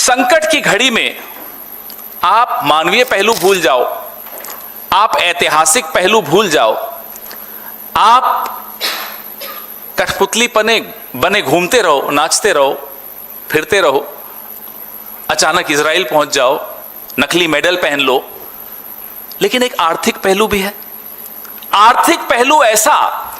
संकट की घड़ी में आप मानवीय पहलू भूल जाओ, आप ऐतिहासिक पहलू भूल जाओ, आप कठपुतली बने घूमते रहो, नाचते रहो, फिरते रहो, अचानक इजराइल पहुंच जाओ, नकली मेडल पहन लो। लेकिन एक आर्थिक पहलू भी है, आर्थिक पहलू ऐसा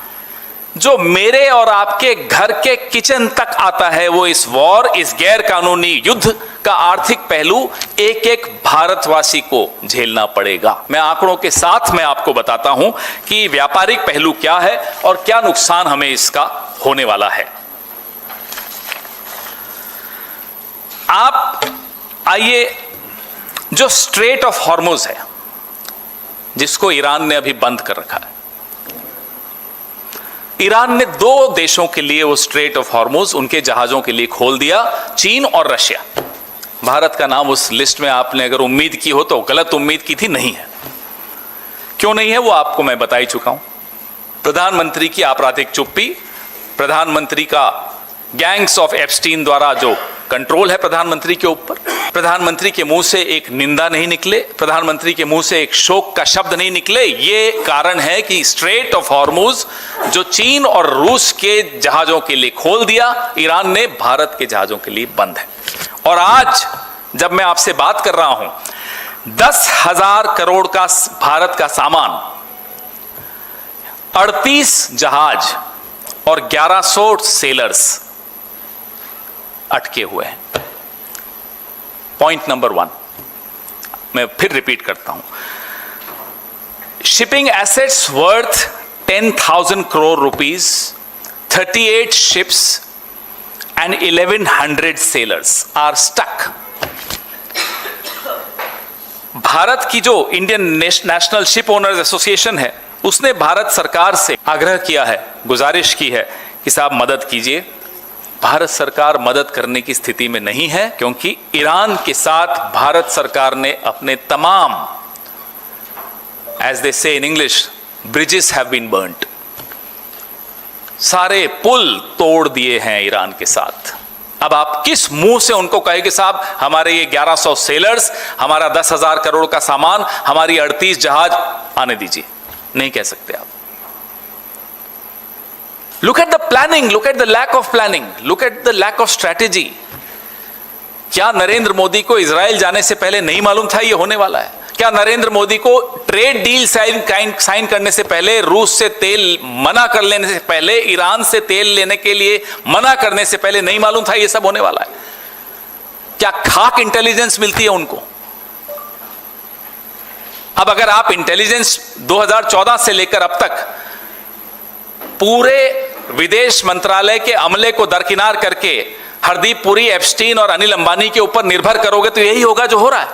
जो मेरे और आपके घर के किचन तक आता है। वो इस वॉर, इस गैर कानूनी युद्ध का आर्थिक पहलू एक एक भारतवासी को झेलना पड़ेगा। मैं आंकड़ों के साथ मैं आपको बताता हूं कि व्यापारिक पहलू क्या है और क्या नुकसान हमें इसका होने वाला है। आप आइए, जो स्ट्रेट ऑफ हॉर्मुज है, जिसको ईरान ने अभी बंद कर रखा है, ईरान ने 2 देशों के लिए वो स्ट्रेट ऑफ हॉर्मुज उनके जहाजों के लिए खोल दिया, चीन और रशिया। भारत का नाम उस लिस्ट में आपने अगर उम्मीद की हो तो गलत उम्मीद की थी, नहीं है। क्यों नहीं है वो आपको मैं बता ही चुका हूं। प्रधानमंत्री की आपराधिक चुप्पी, प्रधानमंत्री का गैंग्स ऑफ एप्स्टीन द्वारा जो कंट्रोल है प्रधानमंत्री के ऊपर, प्रधानमंत्री के मुंह से एक निंदा नहीं निकले, प्रधानमंत्री के मुंह से एक शोक का शब्द नहीं निकले, ये कारण है कि स्ट्रेट ऑफ हॉर्मुज जो चीन और रूस के जहाजों के लिए खोल दिया, ईरान ने भारत के जहाजों के लिए बंद है। और आज जब मैं आपसे बात कर रहा हूं, 10,000 करोड़ का भारत का सामान, 38 जहाज और 1100 सेलर्स अटके हुए हैं। पॉइंट नंबर 1 मैं फिर रिपीट करता हूं, shipping assets worth 10,000 crore rupees, 38 ships and 1100 sellers are stuck. Bharat की जो Indian National Ship Owners Association है, उसने भारत सरकार से आग्रह किया है, गुजारिश की है कि साहब मदद कीजिए। भारत सरकार मदद करने की स्थिति में नहीं है, क्योंकि ईरान के साथ भारत सरकार ने अपने तमाम, as they say in English, bridges have been burned, सारे पुल तोड़ दिए हैं ईरान के साथ। अब आप किस मुंह से उनको कहे कि साहब हमारे ये 1100 सेलर्स, हमारा 10,000 करोड़ का सामान, हमारी 38 जहाज आने दीजिए? नहीं कह सकते आप। Look at the planning, look at the lack of planning, look at the lack of strategy. क्या नरेंद्र मोदी को इजराइल जाने से पहले नहीं मालूम था ये होने वाला है? क्या नरेंद्र मोदी को ट्रेड डील साइन करने से पहले, रूस से तेल मना कर लेने से पहले, ईरान से तेल लेने के लिए मना करने से पहले नहीं मालूम था ये सब होने वाला है? क्या खाक इंटेलिजेंस मिलती है उनको? अब अगर आप इंटेलिजेंस 2014 से लेकर अब तक पूरे विदेश मंत्रालय के अमले को दरकिनार करके हरदीप पुरी, एप्स्टीन और अनिल अंबानी के ऊपर निर्भर करोगे तो यही होगा जो हो रहा है।